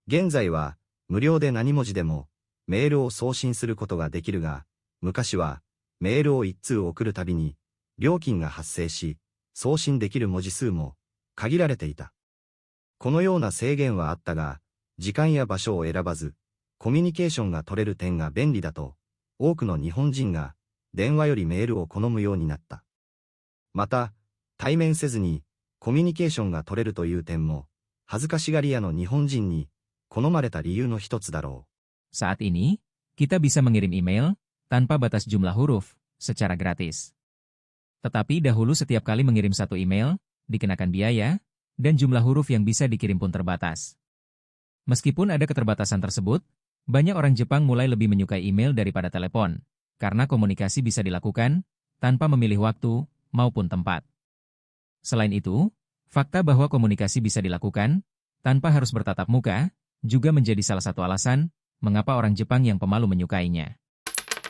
現在は、無料で何文字でも、メールを送信することができるが、昔は、メールを1通送るたびに、料金が発生し、送信できる文字数も、限られていた。このような制限はあったが、時間や場所を選ばず、コミュニケーションが取れる点が便利だと、多くの日本人が、電話よりメールを好むようになった。また、対面せずに、コミュニケーションが取れるという点も、恥ずかしがり屋の日本人に、好まれた理由の一つだろう。Saat ini, kita bisa mengirim email, tanpa batas jumlah huruf, secara gratis. Tetapi dahulu setiap kali mengirim satu email, dikenakan biaya, dan jumlah huruf yang bisa dikirim pun terbatas. Meskipun ada keterbatasan tersebut, banyak orang Jepang mulai lebih menyukai email daripada telepon, karena komunikasi bisa dilakukan, tanpa memilih waktu, maupun tempat. Selain itu, fakta bahwa komunikasi bisa dilakukan, tanpa harus bertatap muka, juga menjadi salah satu alasan, mengapa orang Jepang yang pemalu menyukainya.